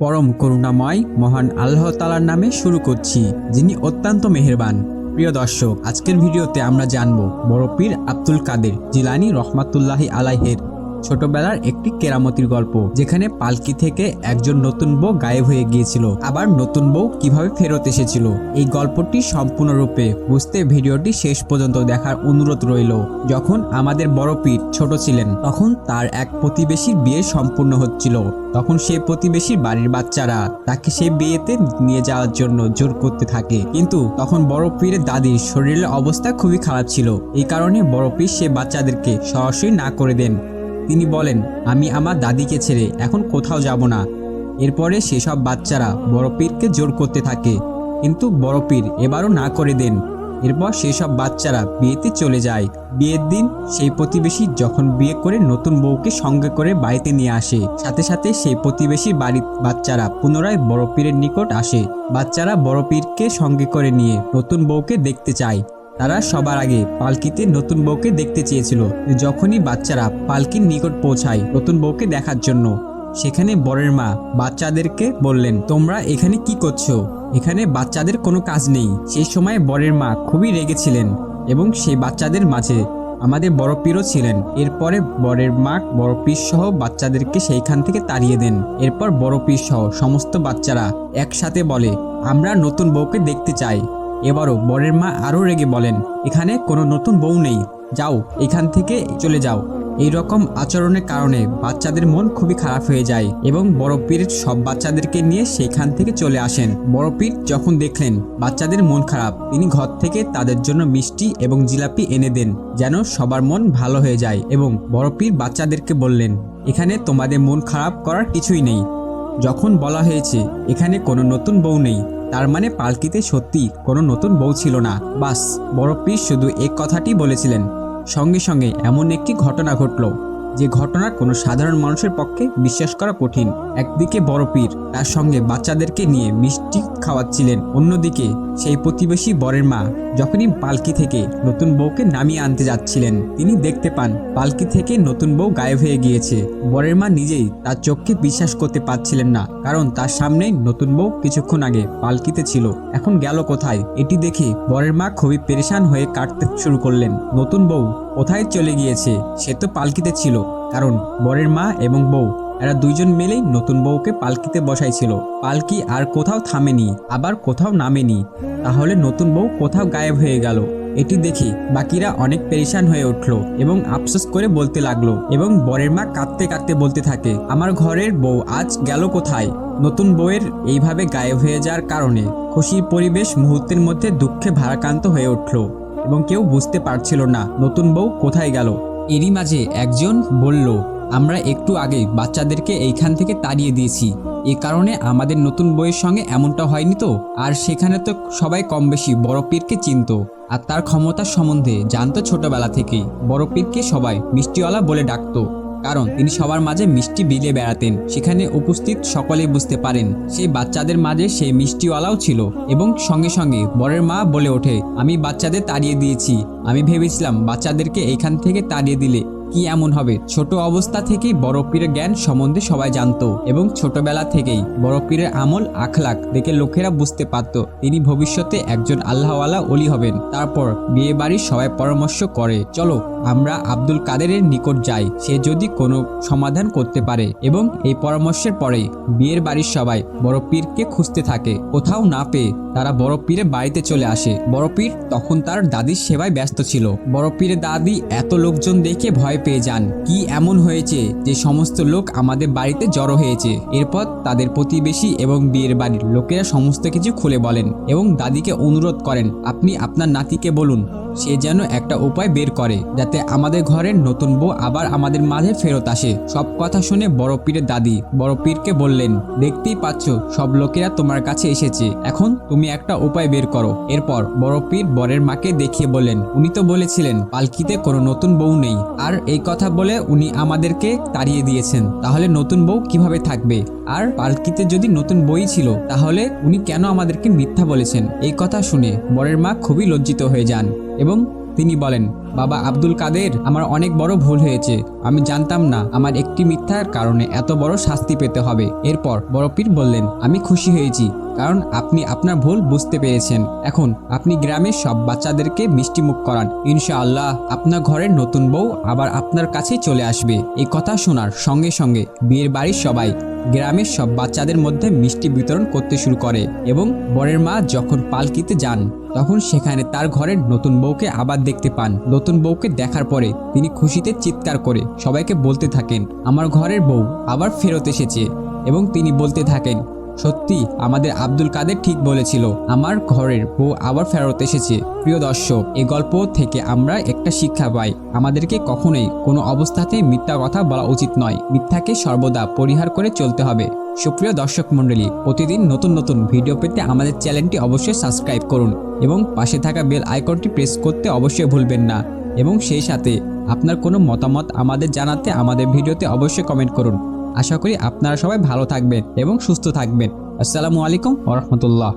পরম করুণাময় মহান আল্লাহ তাআলার নামে শুরু করছি, যিনি অত্যন্ত মেহেরবান। প্রিয় দর্শক, আজকের ভিডিওতে আমরা জানব বড় পীর আব্দুল কাদের জিলানী রহমাতুল্লাহি আলাইহির ছোটবেলার একটি কেরামতির গল্প, যেখানে পালকি থেকে একজন নতুন বউ গায়েব হয়ে গিয়েছিল, আবার নতুন বউ কিভাবে ফেরত এসেছিল। এই গল্পটি সম্পূর্ণরূপে বুঝতে ভিডিওটি শেষ পর্যন্ত দেখার অনুরোধ রইল। যখন আমাদের বড় পীর ছোট ছিলেন, তখন তার এক প্রতিবেশীর বিয়ে সম্পূর্ণ হচ্ছিল। তখন সেই প্রতিবেশীর বাড়ির বাচ্চারা তাকে সেই বিয়েতে নিয়ে যাওয়ার জন্য জোর করতে থাকে, কিন্তু তখন বড় পীরের দাদির শরীরের অবস্থা খুবই খারাপ ছিল। এই কারণে বড় পীর সে বাচ্চাদেরকে সরাসরি না করে দেন। তিনি বলেন, আমি আমার দাদিকে ছেড়ে এখন কোথাও যাব না। এরপরে সেসব বাচ্চারা বড় পীরকে জোর করতে থাকে, কিন্তু বড় পীর এবারও না করে দেন। এরপর সেসব বাচ্চারা বিয়েতে চলে যায়। বিয়ের দিন সেই প্রতিবেশী যখন বিয়ে করে নতুন বউকে সঙ্গে করে বাড়িতে নিয়ে আসে, সাথে সাথে সেই প্রতিবেশীর বাড়ির বাচ্চারা পুনরায় বড় পীরের নিকট আসে। বাচ্চারা বড় পীরকে সঙ্গে করে নিয়ে নতুন বউকে দেখতে চায়। তারা সবার আগে পালকিতে নতুন বউকে দেখতে চেয়েছিল। যখনই বাচ্চারা পালকির নিকট পৌঁছায় নতুন বউকে দেখার জন্য, সেখানে বরের মা বাচ্চাদেরকে বললেন, তোমরা এখানে কি করছো? এখানে বাচ্চাদের কোনো কাজ নেই। সেই সময় বরের মা খুবই রেগেছিলেন এবং সেই বাচ্চাদের মাঝে আমাদের বড় পীরও ছিলেন। এরপরে বরের মা বড় পীর সহ বাচ্চাদেরকে সেইখান থেকে তাড়িয়ে দেন। এরপর বড় পীর সহ সমস্ত বাচ্চারা একসাথে বলে, আমরা নতুন বউকে দেখতে চাই। এবারও বরের মা আরও রেগে বলেন, এখানে কোনো নতুন বউ নেই, যাও এখান থেকে চলে যাও। এই রকম আচরণের কারণে বাচ্চাদের মন খুবই খারাপ হয়ে যায় এবং বড় পীর সব বাচ্চাদেরকে নিয়ে সেইখান থেকে চলে আসেন। বড় পীর যখন দেখলেন বাচ্চাদের মন খারাপ, তিনি ঘর থেকে তাদের জন্য মিষ্টি এবং জিলাপি এনে দেন, যেন সবার মন ভালো হয়ে যায়। এবং বড় পীর বাচ্চাদেরকে বললেন, এখানে তোমাদের মন খারাপ করার কিছুই নেই। যখন বলা হয়েছে এখানে কোনো নতুন বউ নেই, তার মানে পালকিতে সত্যি কোনো নতুন বউ ছিল না। বাস, বড় পীর শুধু এক কথাটি বলেছিলেন। সঙ্গে সঙ্গে এমন একটি ঘটনা ঘটল, যে ঘটনা কোনো সাধারণ মানুষের পক্ষে বিশ্বাস করা কঠিন। একদিকে বড় পীর তার সঙ্গে বাচ্চাদেরকে নিয়ে মিষ্টি খাওয়াচ্ছিলেন, অন্যদিকে সেই প্রতিবেশী বরের মা যখনই পালকি থেকে নতুন বউকে নামিয়ে আনতে যাচ্ছিলেন, তিনি দেখতে পান পালকি থেকে নতুন বউ গায়েব হয়ে গিয়েছে। বরের মা নিজেই তার চোখকে বিশ্বাস করতে পারছিলেন না, কারণ তার সামনেই নতুন বউ কিছুক্ষণ আগে পালকিতে ছিল, এখন গেল কোথায়? এটি দেখে বরের মা খুবই পেরেশান হয়ে কাঁদতে শুরু করলেন। নতুন বউ কোথায় চলে গিয়েছে? সে তো পালকিতে ছিল। কারণ বরের মা এবং বউ এরা দুইজন মিলেই নতুন বউকে পালকিতে বসাইছিল। পালকি আর কোথাও থামেনি, আবার কোথাও নামেনি। তাহলে নতুন বউ কোথাও গায়েব হয়ে গেল? এটি দেখে বাকিরা অনেক পেরেশান হয়ে উঠল এবং আফসোস করে বলতে লাগলো। এবং বরের মা কাঁদতে কাঁদতে বলতে থাকে, আমার ঘরের বউ আজ গেল কোথায়? নতুন বউয়ের এইভাবে গায়েব হয়ে যাওয়ার কারণে খুশির পরিবেশ মুহূর্তের মধ্যে দুঃখে ভারাক্রান্ত হয়ে উঠল এবং কেউ বুঝতে পারছিল না নতুন বউ কোথায় গেল। এরই মাঝে একজন বলল, আমরা একটু আগে বাচ্চাদেরকে এইখান থেকে তাড়িয়ে দিয়েছি, এ কারণে আমাদের নতুন বউয়ের সঙ্গে এমনটা হয়নি তো? আর সেখানে তো সবাই কম বেশি বড় পীরকে চিনত আর তার ক্ষমতার সম্বন্ধে জানতো ছোটবেলা থেকেই। বড় পীরকে সবাই মিষ্টিওয়ালা বলে ডাকতো, কারণ তিনি সবার মাঝে মিষ্টি বিলিয়ে বেড়াতেন। সেখানে উপস্থিত সকলেই বুঝতে পারেন সেই বাচ্চাদের মাঝে সেই মিষ্টিওয়ালাও ছিল। এবং সঙ্গে সঙ্গে বরের মা বলে ওঠে, আমি বাচ্চাদের তাড়িয়ে দিয়েছি। আমি ভেবেছিলাম বাচ্চাদেরকে এইখান থেকে তাড়িয়ে দিলে কি এমন হবে। ছোট অবস্থা থেকেই বড় পীরের জ্ঞান সম্বন্ধে সবাই জানতো এবং ছোটবেলা থেকেই বড় পীরের আমল আখলাক দেখে লোকেরা বুঝতে পারত তিনি ভবিষ্যতে একজন আল্লাহওয়ালা ওলি হবেন। তারপর বিয়ে বাড়ির সবাই পরামর্শ করে, চলো আমরা আব্দুল কাদেরের নিকট যাই, সে যদি কোনো সমাধান করতে পারে। এবং এই পরামর্শের পরেই বিয়ের বাড়ির সবাই বড় পীরকে খুঁজতে থাকে। কোথাও না পেয়ে তারা বড় পীরের বাড়িতে চলে আসে। বড় পীর তখন তার দাদির সেবায় ব্যস্ত ছিল। বড় পীরের দাদি এত লোকজন দেখে ভয় পেয়ে যান, কি এমন হয়েছে যে সমস্ত লোক আমাদের বাড়িতে জড়ো হয়েছে। এরপর তাদের প্রতিবেশী এবং বিয়ের বাড়ির লোকেরা সমস্ত কিছু খুলে বলেন এবং দাদিকে অনুরোধ করেন, আপনি আপনার নাতিকে বলুন সে যেন একটা উপায় বের করে, যাতে আমাদের ঘরের নতুন বউ আবার আমাদের মাঝে ফেরত আসে। সব কথা শুনে বড় পীরের দাদি বড় পীরকে বললেন, দেখতেই পাচ্ছ সব লোকেরা তোমার কাছে এসেছে, এখন তুমি একটা উপায় বের করো। এরপর বড় পীর বরের মাকে দেখিয়ে বললেন, উনি তো বলেছিলেন পালকিতে কোনো নতুন বউ নেই, আর এই কথা বলে উনি আমাদেরকে তাড়িয়ে দিয়েছেন, তাহলে নতুন বউ কিভাবে থাকবে? আর পালকিতে যদি নতুন বই ছিল, তাহলে উনি কেন আমাদেরকে মিথ্যা বলেছেন? এই কথা শুনে বরের মা খুবই লজ্জিত হয়ে যান এবং তিনি বলেন, বাবা আব্দুল কাদের, আমার অনেক বড় ভুল হয়েছে। আমি জানতাম না আমার একটি মিথ্যার কারণে এত বড় শাস্তি পেতে হবে। এরপর বড় পীর বললেন, আমি খুশি হয়েছি, কারণ আপনি আপনার ভুল বুঝতে পেরেছেন। এখন আপনি গ্রামের সব বাচ্চাদেরকে মিষ্টি মুখ করান। ইনশাআল্লাহ আপনার ঘরের নতুন বউ আবার আপনার কাছেই চলে আসবে। এই কথা শোনার সঙ্গে সঙ্গে বিয়ের বাড়ির সবাই গ্রামের সব বাচ্চাদের মধ্যে মিষ্টি বিতরণ করতে শুরু করে এবং বরের মা যখন পালকিতে যান তখন সেখানে তার ঘরের নতুন বউকে আবার দেখতে পান। নতুন বউকে দেখার পরে তিনি খুশিতে চিৎকার করে সবাইকে বলতে থাকেন, আমার ঘরের বউ আবার ফেরত এসেছে। এবং তিনি বলতে থাকেন, সত্যি আমাদের আব্দুল কাদের ঠিক বলেছিল, আমার ঘরের বউ আবার ফেরত এসেছে। প্রিয় দর্শক, এই গল্প থেকে আমরা একটা শিক্ষা পাই, আমাদেরকে কখনোই কোনো অবস্থাতে মিথ্যা কথা বলা উচিত নয়। মিথ্যাকে সর্বদা পরিহার করে চলতে হবে। সুপ্রিয় দর্শক মণ্ডলী, প্রতিদিন নতুন নতুন ভিডিও পেতে আমাদের চ্যানেলটি অবশ্যই সাবস্ক্রাইব করুন এবং পাশে থাকা বেল আইকনটি প্রেস করতে অবশ্যই ভুলবেন না। এবং সেই সাথে আপনার কোনো মতামত আমাদের জানাতে আমাদের ভিডিওতে অবশ্যই কমেন্ট করুন। আশা করি আপনারা সবাই ভালো থাকবেন এবং সুস্থ থাকবেন। আসসালামু আলাইকুম ওয়া রাহমাতুল্লাহ।